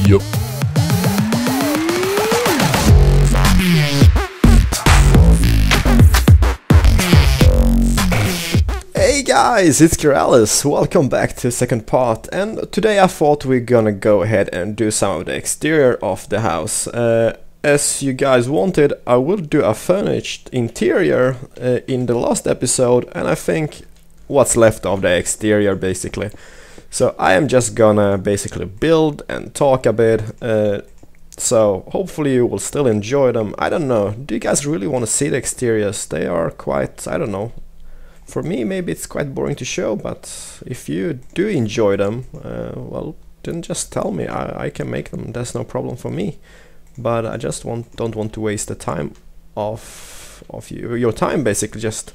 Yep. Hey guys, it's Keralis. Welcome back to the second part, and today I thought we're gonna go ahead and do some of the exterior of the house. As you guys wanted, I will do a furnished interior in the last episode, and I think what's left of the exterior basically. So I am just gonna basically build and talk a bit, so hopefully you will still enjoy them. I don't know, do you guys really want to see the exteriors? They are quite, I don't know. For me, maybe it's quite boring to show, but if you do enjoy them, well, then just tell me. I can make them. That's no problem for me. But I just don't want to waste the time of your time, basically, just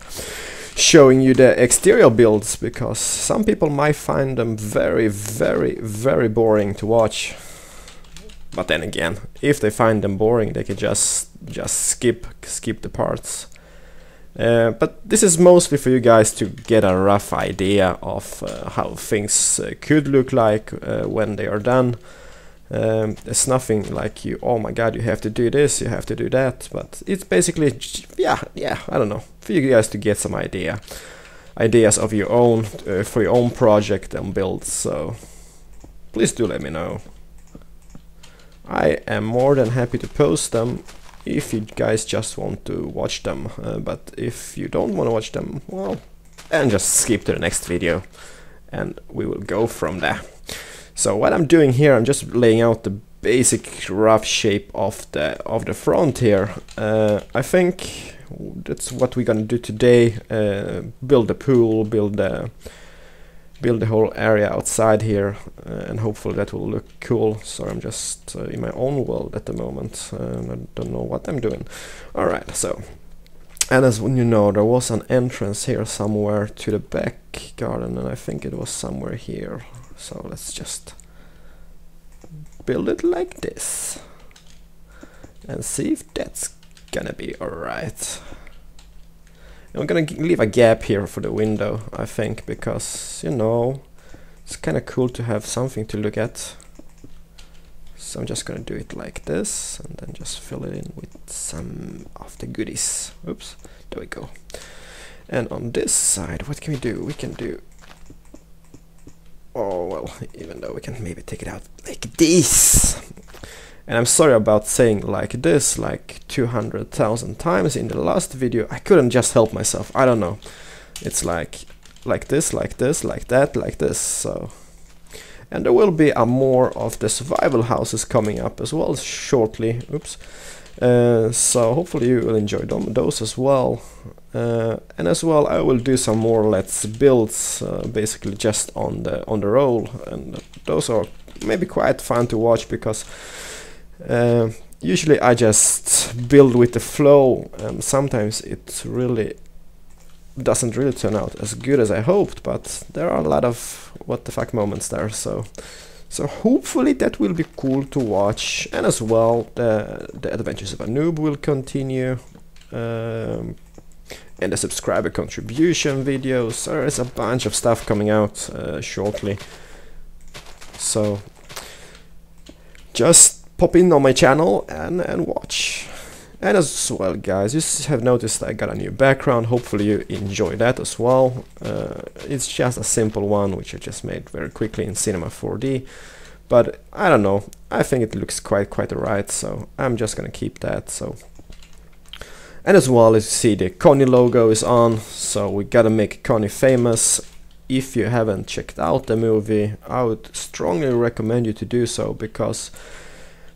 showing you the exterior builds, because some people might find them very, very, very boring to watch. But then again, if they find them boring, they can just skip the parts. But this is mostly for you guys to get a rough idea of how things could look like when they are done. There's nothing like oh my god, you have to do this, you have to do that, but it's basically, yeah, I don't know, for you guys to get some ideas of your own, for your own project and builds, so please do let me know. I am more than happy to post them if you guys just want to watch them, but if you don't want to watch them, well, then just skip to the next video and we will go from there. So what I'm doing here, I'm just laying out the basic rough shape of the front here. I think that's what we're gonna do today. Build the pool, build the whole area outside here, and hopefully that will look cool. So I'm just in my own world at the moment, I don't know what I'm doing. Alright, so, and as you know, there was an entrance here somewhere to the back garden, and I think it was somewhere here. So let's just build it like this and see if that's gonna be alright. I'm gonna leave a gap here for the window, I think, because, you know, it's kind of cool to have something to look at. So I'm just gonna do it like this and then just fill it in with some of the goodies. Oops, there we go. And on this side, what can we do? We can do, oh well, even though we can maybe take it out like this. And I'm sorry about saying like this like 200,000 times in the last video. I couldn't just help myself. I don't know. It's like this, like this, like that, like this. So, and there will be a more of the survival houses coming up as well shortly. Oops. So hopefully you will enjoy those as well. And as well, I will do some more let's builds, basically just on the roll, and those are maybe quite fun to watch because usually I just build with the flow, and sometimes it really doesn't really turn out as good as I hoped, but there are a lot of what the fuck moments there, so hopefully that will be cool to watch. And as well, the adventures of a noob will continue, and the subscriber contribution videos. There is a bunch of stuff coming out shortly, so just pop in on my channel and watch. And as well, guys, you have noticed I got a new background. Hopefully you enjoy that as well. It's just a simple one which I just made very quickly in Cinema 4D, but I don't know, I think it looks quite alright, so I'm just gonna keep that. So, and as well, as you see, the Connie logo is on, so we gotta make Connie famous. If you haven't checked out the movie, I would strongly recommend you to do so, because,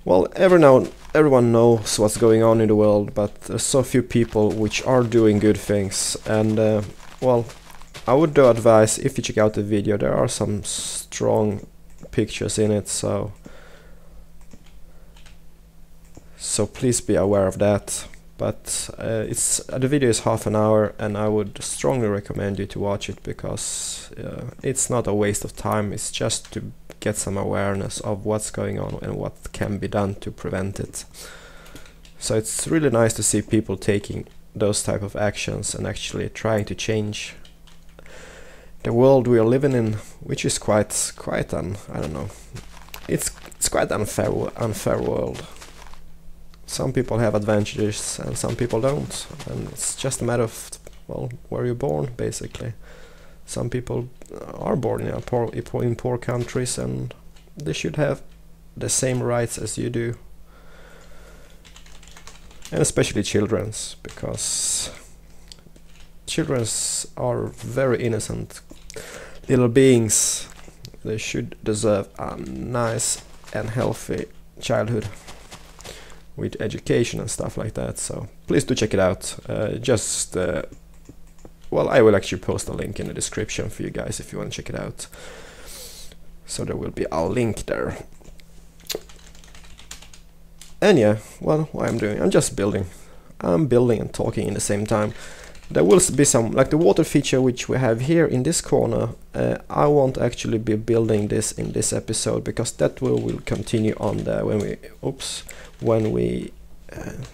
well, everyone knows what's going on in the world, but there's so few people which are doing good things. And well, I would do advise, if you check out the video, there are some strong pictures in it, so please be aware of that. But the video is half an hour, and I would strongly recommend you to watch it, because it's not a waste of time. It's just to get some awareness of what's going on and what can be done to prevent it. So it's really nice to see people taking those type of actions and actually trying to change the world we are living in, which is quite I don't know, it's it's quite unfair world. Some people have advantages and some people don't, and it's just a matter of, well, where you're born, basically. Some people are born in poor countries, and they should have the same rights as you do. And especially children's, because children's are very innocent little beings. They should deserve a nice and healthy childhood with education and stuff like that. So please do check it out. Well, I will actually post a link in the description for you guys if you want to check it out. So there will be a link there. And yeah, well, what I'm doing, I'm just building. I'm building and talking in the same time. There will be some, like the water feature which we have here in this corner. I won't actually be building this in this episode, because that will continue on the when we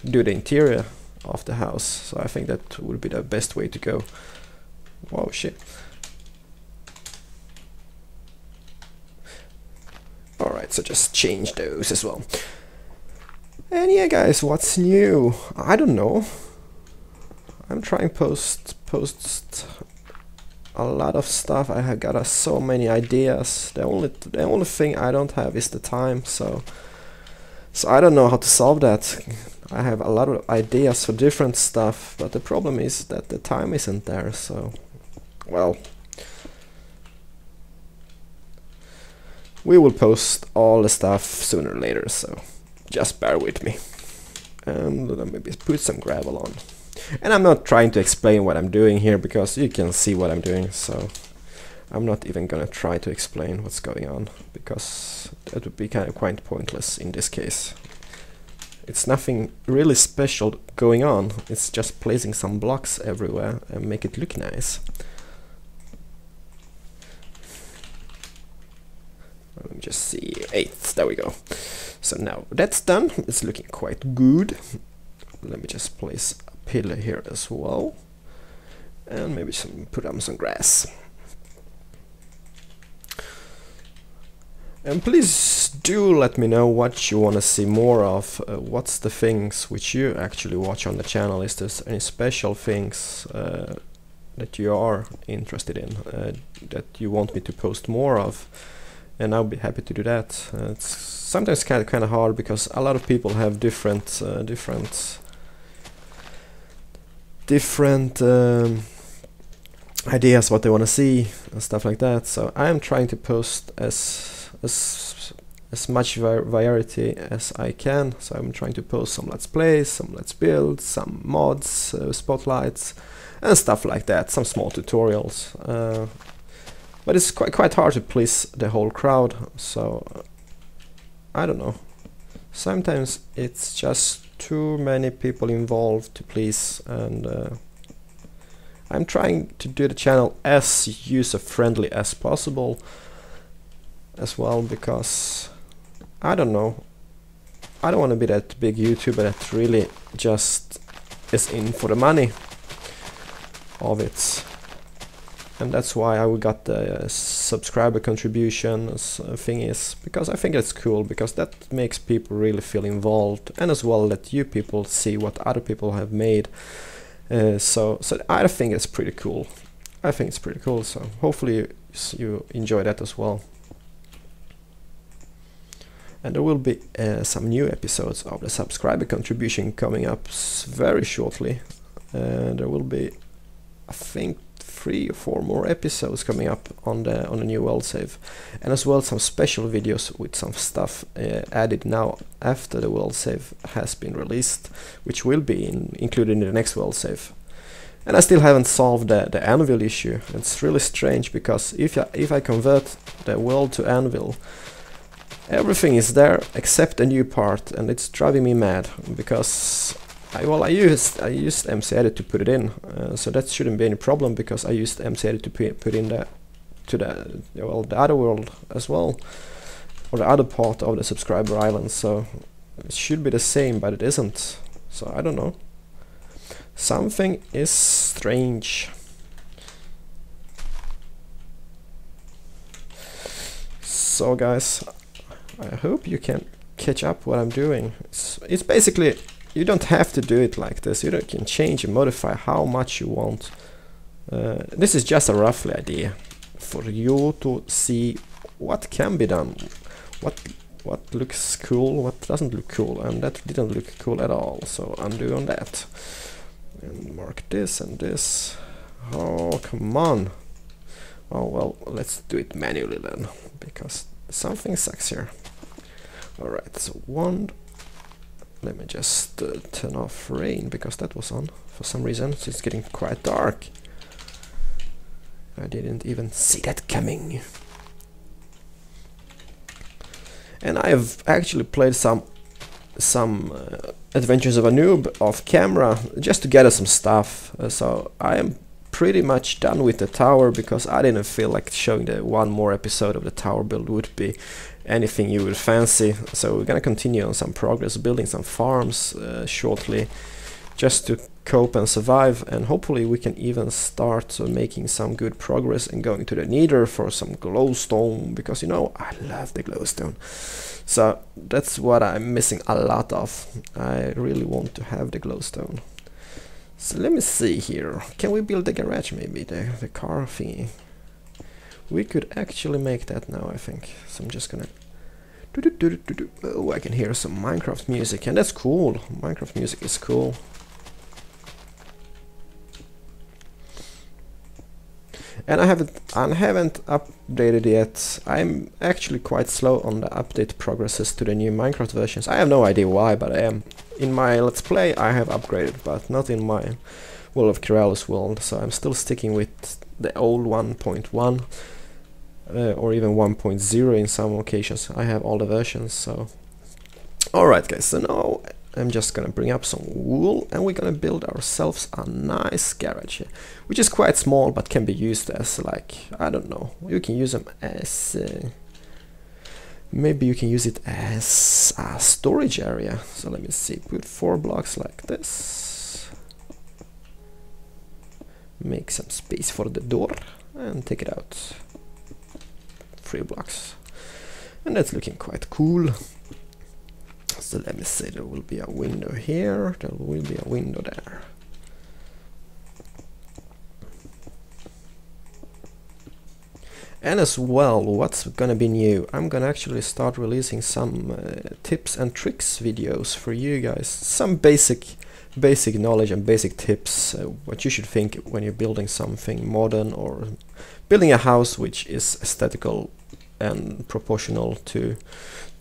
do the interior of the house. So I think that would be the best way to go. Wow, shit. Alright, so just change those as well. And yeah, guys, what's new? I don't know. I'm trying post a lot of stuff. I have got so many ideas. The only thing I don't have is the time. So I don't know how to solve that. I have a lot of ideas for different stuff, but the problem is that the time isn't there. So, well, we will post all the stuff sooner or later. So just bear with me. And let me put some gravel on. And I'm not trying to explain what I'm doing here, because you can see what I'm doing, so I'm not even gonna try to explain what's going on, because that would be kind of quite pointless in this case. It's nothing really special going on, it's just placing some blocks everywhere and make it look nice. Let me just see, 8, there we go. So now that's done, it's looking quite good. Let me just place pillar here as well, and maybe put on some grass. And please do let me know what you want to see more of. What's the things which you actually watch on the channel? Is there any special things that you are interested in, that you want me to post more of? And I'll be happy to do that. It's sometimes kind of hard, because a lot of people have different ideas what they want to see and stuff like that. So I am trying to post as much variety as I can. So I'm trying to post some let's plays, some let's builds, some mods, spotlights and stuff like that, some small tutorials. But it's quite hard to please the whole crowd, so I don't know. Sometimes it's just too many people involved to please, and I'm trying to do the channel as user-friendly as possible as well, because I don't know, I don't want to be that big YouTuber that really just is in for the money of it. And that's why I got the subscriber contribution thingies, because I think it's cool, because that makes people really feel involved, and as well let you people see what other people have made. So I think it's pretty cool. I think it's pretty cool, so hopefully you enjoy that as well. And there will be some new episodes of the subscriber contribution coming up very shortly. There will be, I think, 3 or 4 more episodes coming up on the new world save, and as well some special videos with some stuff added now after the world save has been released, which will be included in the next world save. And I still haven't solved the anvil issue. It's really strange, because if I convert the world to anvil, everything is there except a new part, and it's driving me mad, because I used MC Edit to put it in, so that shouldn't be any problem, because I used MC Edit to put in the other world as well, or the other part of the subscriber island. So it should be the same, but it isn't. So I don't know. Something is strange. So guys, I hope you can catch up what I'm doing. It's basically, you don't have to do it like this. You can change and modify how much you want. This is just a roughly idea for you to see what can be done, what looks cool, what doesn't look cool, and that didn't look cool at all. So undo on that and mark this and this. Oh, come on. Oh well, let's do it manually then, because something sucks here. Alright, so let me just turn off rain, because that was on for some reason, so it's getting quite dark. I didn't even see that coming. And I have actually played some Adventures of a Noob off camera, just to gather some stuff. So I am pretty much done with the tower, because I didn't feel like showing the one more episode of the tower build would be anything you would fancy. So we're gonna continue on some progress, building some farms shortly, just to cope and survive, and hopefully we can even start making some good progress and going to the Nether for some glowstone, because you know I love the glowstone. So that's what I'm missing a lot of. I really want to have the glowstone. So let me see here. Can we build the garage, maybe the car thingy? We could actually make that now, I think. So I'm just gonna oh, I can hear some Minecraft music, and that's cool. Minecraft music is cool. And I haven't updated yet. I'm actually quite slow on the update progresses to the new Minecraft versions. I have no idea why, but I am. In my Let's Play I have upgraded, but not in my World of Keralis world, so I'm still sticking with the old 1.1 or even 1.0 in some occasions. I have all the versions, so... Alright guys, so now I'm just gonna bring up some wool, and we're gonna build ourselves a nice garage here, which is quite small but can be used as, like, I don't know, you can use them as maybe you can use it as a storage area. So let me see, put 4 blocks like this, make some space for the door and take it out, 3 blocks, and that's looking quite cool. So let me say, there will be a window here, there will be a window there. And as well, what's gonna be new? I'm gonna actually start releasing some tips and tricks videos for you guys. Some basic knowledge and basic tips, what you should think when you're building something modern or building a house which is aesthetical and proportional to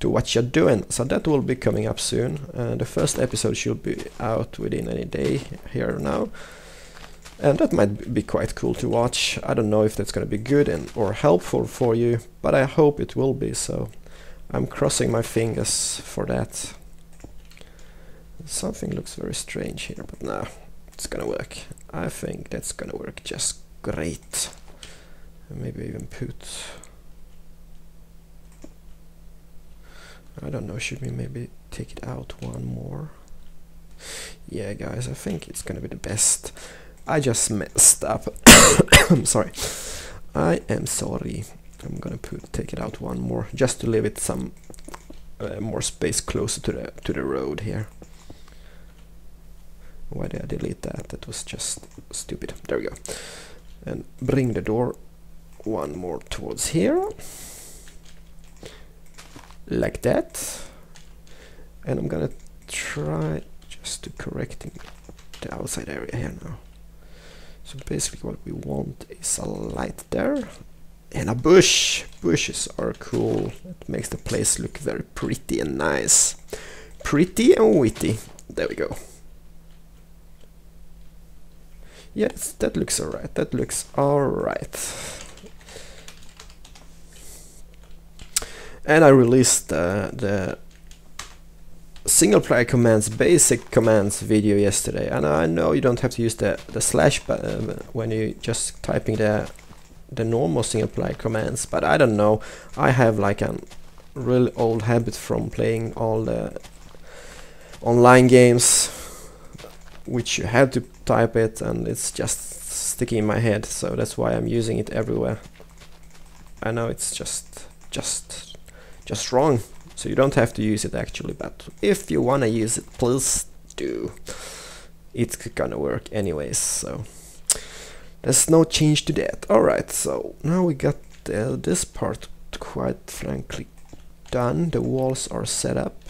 what you're doing. So that will be coming up soon. The first episode should be out within any day here now, and that might be quite cool to watch. I don't know if that's gonna be good or helpful for you, but I hope it will be, so I'm crossing my fingers for that. Something looks very strange here, but no, it's gonna work. I think that's gonna work just great. And maybe even put... I don't know, should we maybe take it out one more? Yeah guys, I think it's gonna be the best. I just messed up. I'm sorry. I am sorry. I'm gonna take it out one more, just to leave it some more space closer to the road here. Why did I delete that? That was just stupid. There we go. And bring the door one more towards here. Like that. And I'm gonna try just to correcting the outside area here now. So basically what we want is a light there and a bush. Bushes are cool. It makes the place look very pretty and nice. Pretty and witty. There we go. Yes, that looks alright. That looks alright. And I released the single player commands, basic commands video yesterday, and I know you don't have to use the slash when you just typing the normal single player commands, but I don't know, I have like a really old habit from playing all the online games which you have to type it, and it's just sticking in my head, so that's why I'm using it everywhere. I know it's just wrong, So you don't have to use it actually, but if you wanna use it, please do. It's gonna work anyways, so there's no change to that. Alright, so now we got this part quite frankly done. The walls are set up.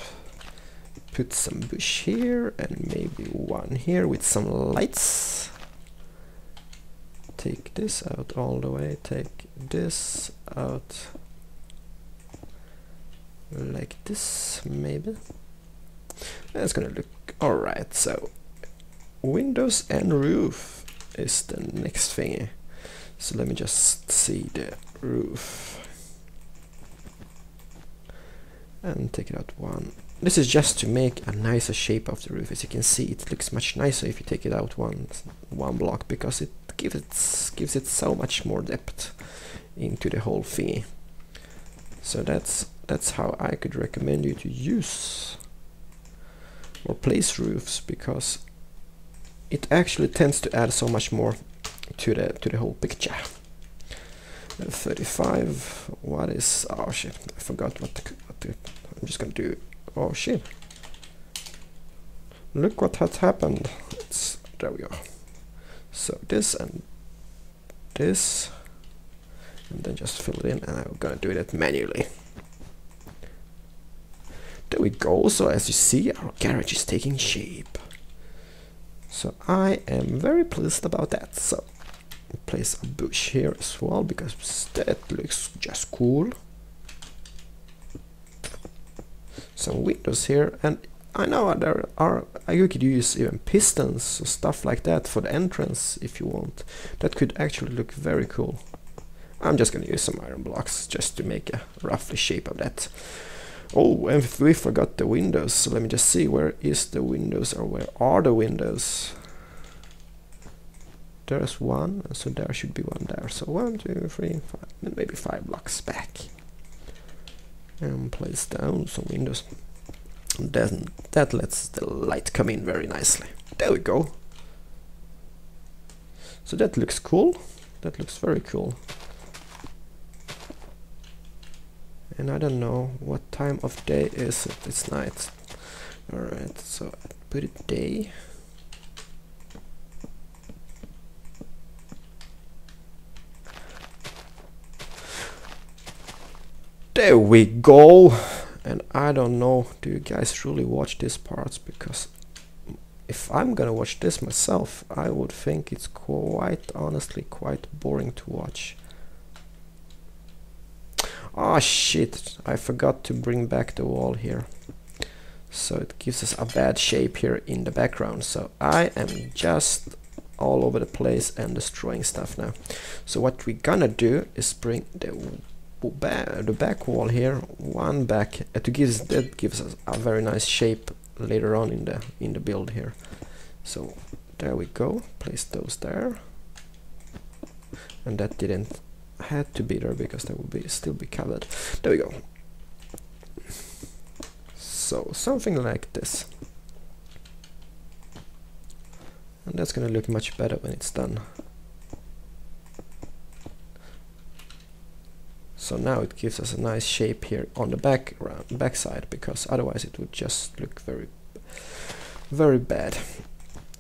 Put some bush here and maybe one here with some lights. Take this out all the way, take this out like this maybe. That's gonna look alright. So windows and roof is the next thingy. So let me just see the roof and take it out one. This is just to make a nicer shape of the roof. As you can see, it looks much nicer if you take it out one block, because it gives it so much more depth into the whole thingy. So that's how I could recommend you to use or place roofs, because it actually tends to add so much more to the whole picture. 35. What is? Oh shit! I forgot what the I'm just gonna do. Oh shit! Look what has happened. There we go. So this and this, and then just fill it in, and I'm gonna do that manually. There we go. So as you see, our garage is taking shape. So I am very pleased about that. So place a bush here as well, because that looks just cool. Some windows here, and I know there are, you could use even pistons or stuff like that for the entrance if you want. That could actually look very cool. I'm just gonna use some iron blocks just to make a roughly shape of that. Oh, and we forgot the windows, so let me just see, where is the windows, or where are the windows? There's one, so there should be one there. So 1, 2, 3, 5, and maybe 5 blocks back. And place down some windows. And then that lets the light come in very nicely. There we go. So that looks cool. That looks very cool. And I don't know what time of day is it. It's night. Alright, so put it day. There we go. And I don't know, do you guys really watch these parts? Because if I'm gonna watch this myself, I would think it's quite honestly quite boring to watch. Oh shit, I forgot to bring back the wall here. So it gives us a bad shape here in the background. So I am just all over the place and destroying stuff now. So what we're gonna do is bring the back wall here one back that gives us a very nice shape later on in the build here. So there we go, place those there, and that didn't had to be there because that would still be covered. There we go. So something like this, and that's gonna look much better when it's done. So now it gives us a nice shape here on the back side, because otherwise it would just look very, very bad.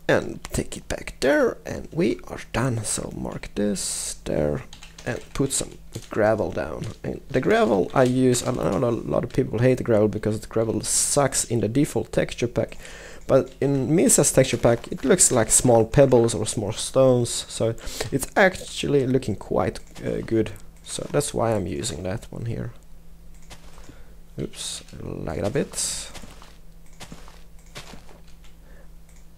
And take it back there, and we are done. So mark this there and put some gravel down. And the gravel I use, I know a lot of people hate the gravel because the gravel sucks in the default texture pack, but in Misa's texture pack it looks like small pebbles or small stones, so it's actually looking quite good. So that's why I'm using that one here. Oops, lag it a bit.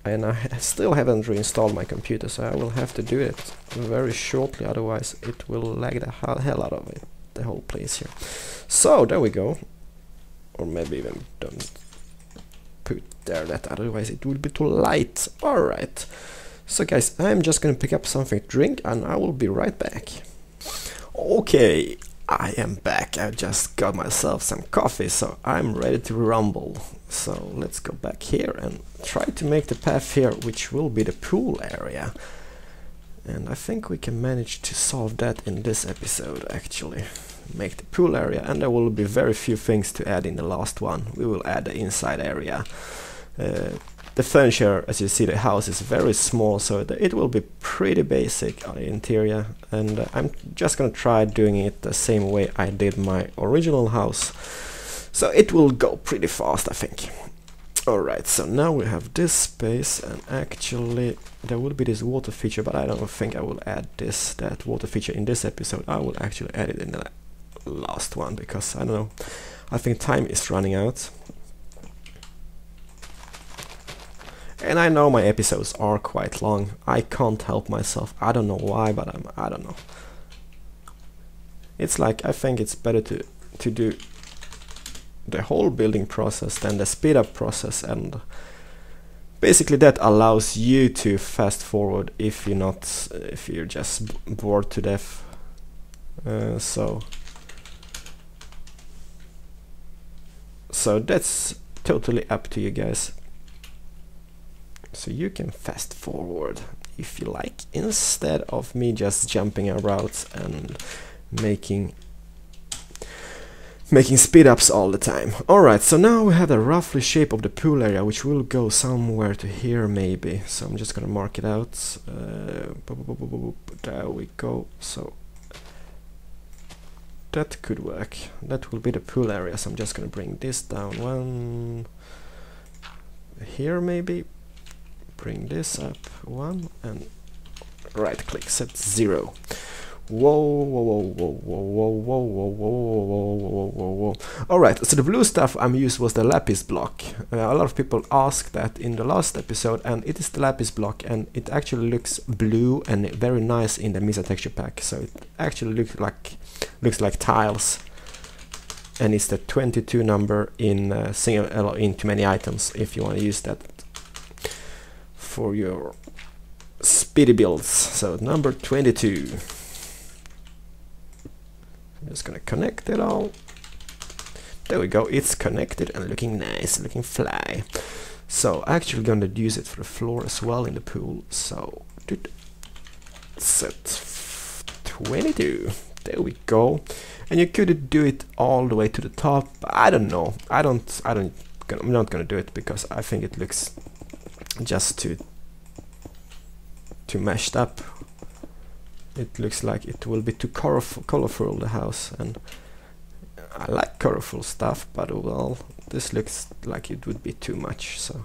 And I still haven't reinstalled my computer, so I will have to do it very shortly, otherwise it will lag the hell out of it, the whole place here. So there we go. Or maybe even don't put there that, otherwise it would be too light. Alright. So guys, I'm just gonna pick up something to drink and I will be right back. Okay, I am back. I just got myself some coffee, so I'm ready to rumble. So let's go back here and try to make the path here, which will be the pool area. And I think we can manage to solve that in this episode, actually. make the pool area, and there will be very few things to add in the last one. We will add the inside area. The furniture, as you see, the house is very small, so it will be pretty basic interior, and I'm just gonna try doing it the same way I did my original house, so it will go pretty fast, I think. Alright, so now we have this space, and actually there will be this water feature, but I don't think I will add that water feature in this episode. I will actually add it in the last one, because I don't know, I think time is running out. And I know my episodes are quite long. I can't help myself. I don't know why, but I don't know. It's like, I think it's better to do the whole building process than the speed up process, and basically that allows you to fast forward if you're just bored to death. So that's totally up to you guys. So you can fast forward if you like, instead of me just jumping around and making speed ups all the time. Alright, so now we have the roughly shape of the pool area, which will go somewhere to here maybe. So I'm just gonna mark it out. There we go. So that could work. That will be the pool area. So I'm just gonna bring this down one here maybe. Bring this up one and right click, set 0. Whoa, whoa, whoa, whoa, whoa, whoa, whoa, whoa, whoa, whoa, whoa, whoa. Alright, so the blue stuff I'm used was the lapis block. A lot of people asked that in the last episode, and it is the lapis block, and it actually looks blue and very nice in the Misa texture pack. So it actually looks like tiles, and it's the 22 number in single in too many items if you want to use that for your speedy builds. So number 22. I'm just gonna connect it all. There we go, it's connected and looking nice, looking fly. So actually gonna use it for the floor as well in the pool. So set 22. There we go. And you could do it all the way to the top. I don't know. I'm not gonna do it because I think it looks just too mashed up. It looks like it will be too colorful, the house, and I like colorful stuff, but well, this looks like it would be too much, so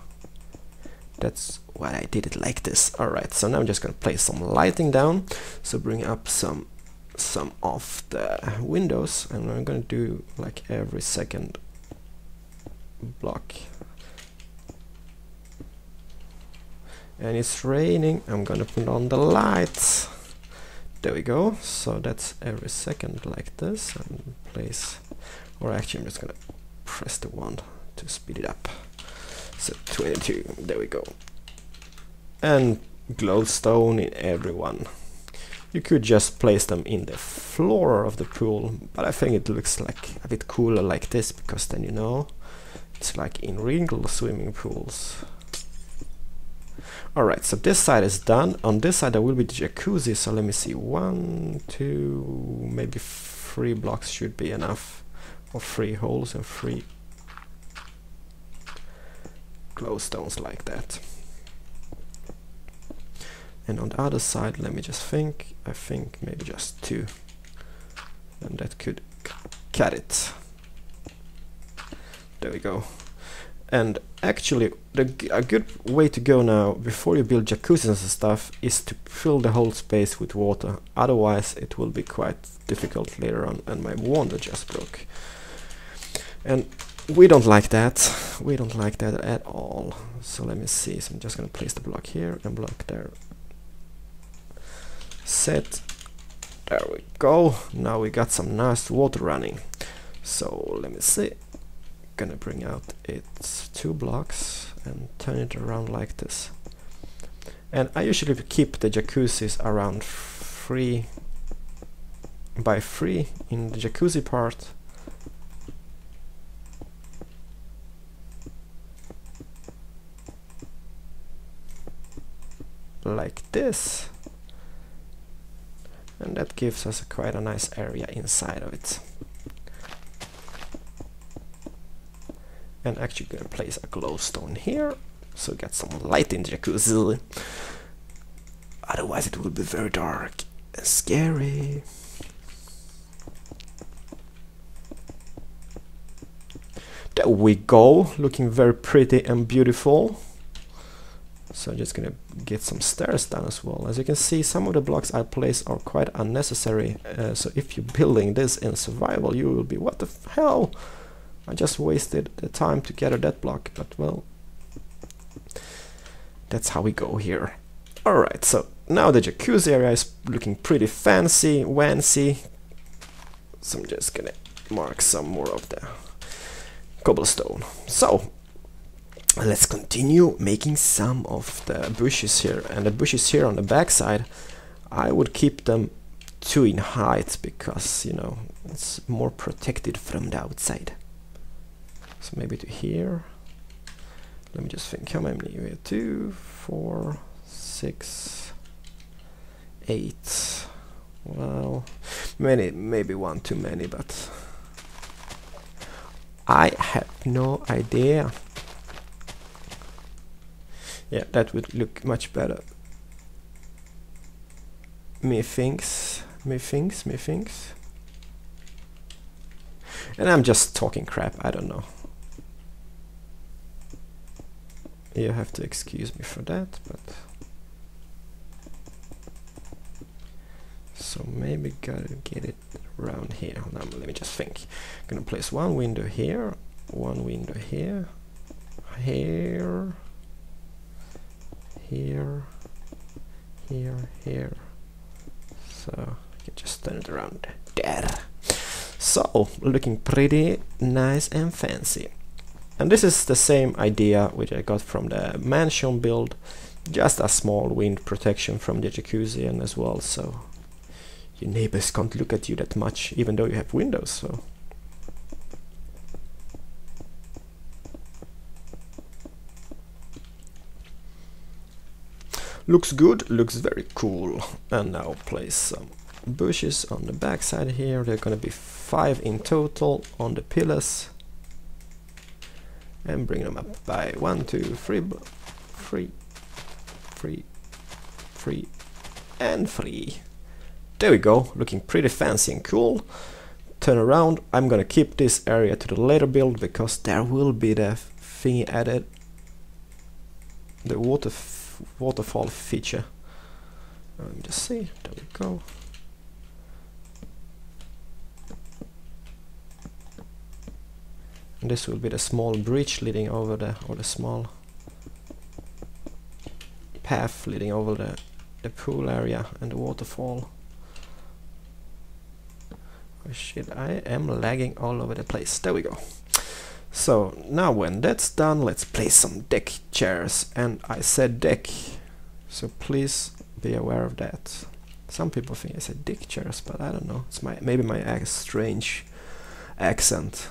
that's why I did it like this. Alright, so now I'm just gonna place some lighting down, so bring up some of the windows, and I'm gonna do like every second block. And it's raining, I'm gonna put on the lights. There we go, so that's every second like this, and place, or actually I'm just gonna press the wand to speed it up. So 22, there we go. And glowstone in everyone. You could just place them in the floor of the pool, but I think it looks like a bit cooler like this, because then you know, it's like in real swimming pools. Alright, so this side is done. On this side there will be the jacuzzi, so let me see, 1, 2, maybe 3 blocks should be enough, or 3 holes and 3 glowstones like that. And on the other side, let me just think, I think maybe just 2, and that could cut it. There we go. And actually, a good way to go now, before you build jacuzzis and stuff, is to fill the whole space with water. Otherwise, it will be quite difficult later on, and my wand just broke. And we don't like that. We don't like that at all. So let me see. So I'm just going to place the block here and block there. Set. There we go. Now we got some nice water running. So let me see. Gonna bring out its 2 blocks and turn it around like this. And I usually keep the jacuzzis around 3 by 3 in the jacuzzi part. Like this. and that gives us quite a nice area inside of it. And actually gonna place a glowstone here, so get some light in the jacuzzi. Otherwise it will be very dark and scary. There we go, looking very pretty and beautiful. So I'm just gonna get some stairs down as well. As you can see, some of the blocks I place are quite unnecessary. So if you're building this in survival, you will be, what the hell? I just wasted the time to gather that block, but well, that's how we go here. Alright, so now the jacuzzi area is looking pretty fancy. So I'm just gonna mark some more of the cobblestone. So let's continue making some of the bushes here, and the bushes here on the backside I would keep them 2 in height because, you know, it's more protected from the outside. So maybe to here. Let me just think, how many we have? 2, 4, 6, 8. Well, maybe 1 too many, but I have no idea. Yeah, that would look much better. Methinks. And I'm just talking crap, I don't know. You have to excuse me for that, but so maybe gotta get it around here. Now let me just think. Gonna place 1 window here, 1 window here, here, so I can just turn it around there. So looking pretty nice and fancy. And this is the same idea which I got from the mansion build, just a small wind protection from the jacuzzi and as well, so your neighbors can't look at you that much even though you have windows. So looks good, looks very cool. And now place some bushes on the backside here. There are gonna be 5 in total on the pillars, and bring them up by 1, 2, 3, 3, and 3. There we go, looking pretty fancy and cool. Turn around. I'm gonna keep this area to the later build because there will be the thingy added, the waterfall feature. Let me just see. There we go. And this will be the small bridge leading over the, or the small path leading over the pool area and the waterfall. Oh shit, I am lagging all over the place. There we go. So now when that's done, let's place some deck chairs. And I said deck, so please be aware of that. Some people think I said dick chairs, but I don't know. It's maybe my strange accent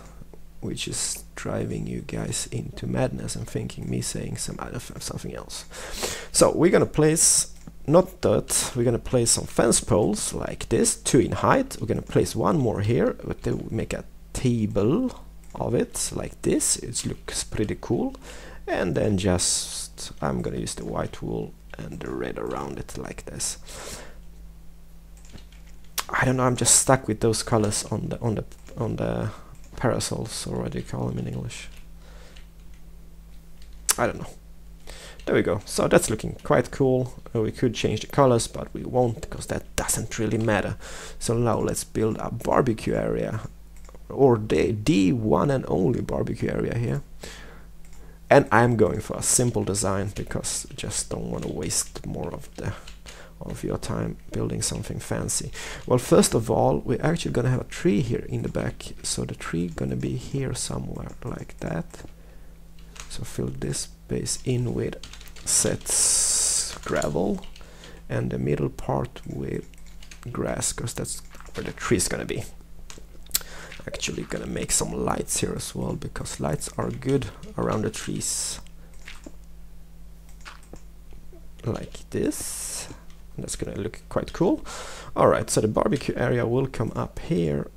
which is driving you guys into madness and thinking me saying something else. So we're gonna place, not that, we're gonna place some fence poles like this, 2 in height. We're gonna place 1 more here, but then we make a table of it like this. It looks pretty cool. And then just, I'm gonna use the white wool and the red around it like this. I don't know, I'm just stuck with those colors on the parasols, or what do you call them in English? I don't know. There we go. So that's looking quite cool. We could change the colors, but we won't because that doesn't really matter. So now let's build a barbecue area, or the one and only barbecue area here. And I'm going for a simple design because I just don't want to waste more of your time building something fancy. Well, first of all, we're actually gonna have a tree here in the back, so the tree gonna be here somewhere like that. So fill this space in with set gravel and the middle part with grass, because that's where the tree is gonna be. Actually gonna make some lights here as well, because lights are good around the trees, like this. That's gonna look quite cool. Alright, so the barbecue area will come up here.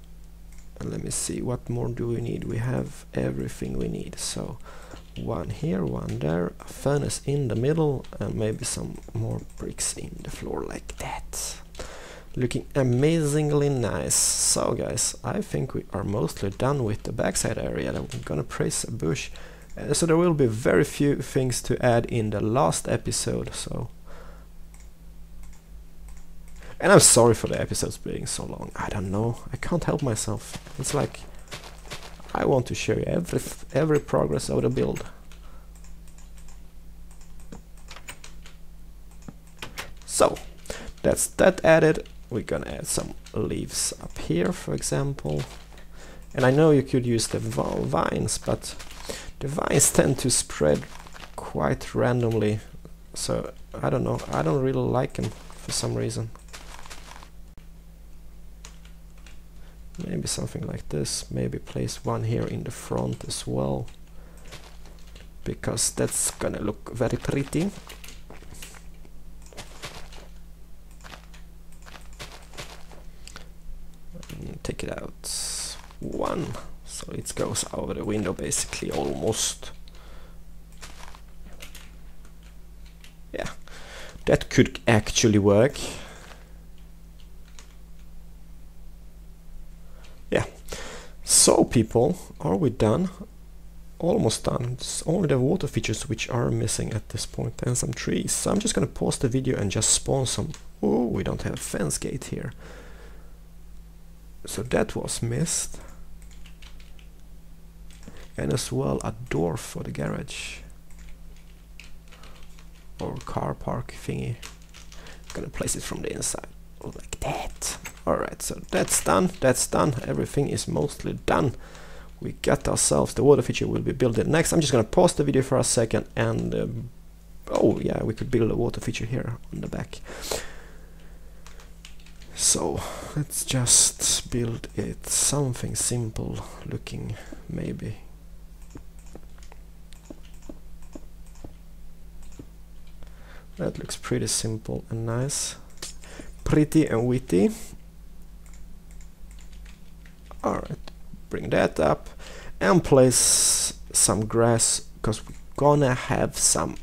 And let me see, what more do we need? We have everything we need. So one here, one there, a furnace in the middle, and maybe some more bricks in the floor like that. Looking amazingly nice. So guys, I think we are mostly done with the backside area. I'm gonna place a bush. So there will be very few things to add in the last episode. So, and I'm sorry for the episodes being so long. I don't know. I can't help myself. It's like I want to show you every progress of the build. So that's that added. We're gonna add some leaves up here, for example. And I know you could use the vines, but the vines tend to spread quite randomly. So I don't know. I don't really like them for some reason. Maybe something like this. Maybe place one here in the front as well, because that's gonna look very pretty. Take it out. One. So it goes over the window basically, almost. Yeah, that could actually work. Yeah. So people, are we done? Almost done. It's only the water features which are missing at this point, and some trees. So I'm just gonna pause the video and just spawn some. Oh, we don't have a fence gate here. So that was missed. And as well a door for the garage. Or car park thingy. I'm gonna place it from the inside. Like that. Alright, so that's done. That's done. Everything is mostly done. We got ourselves, the water feature will be built next. I'm just gonna pause the video for a second and oh yeah, we could build a water feature here on the back. So let's just build it something simple looking, maybe. That looks pretty simple and nice. Pretty and witty. Alright, bring that up and place some grass, because we're gonna have some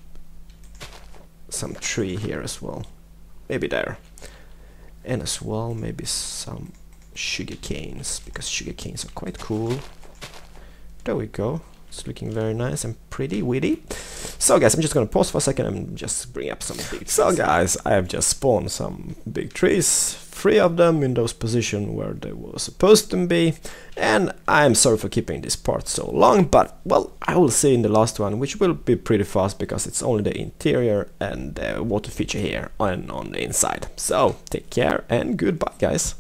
tree here as well. Maybe there. And as well maybe some sugar canes, because sugar canes are quite cool. There we go. It's looking very nice and pretty witty. So guys, I'm just gonna pause for a second and just bring up some big trees. So guys, I have just spawned some big trees, 3 of them in those positions where they were supposed to be. And I'm sorry for keeping this part so long, but well, I will see in the last one, which will be pretty fast because it's only the interior and the water feature here and on the inside. So take care and goodbye guys.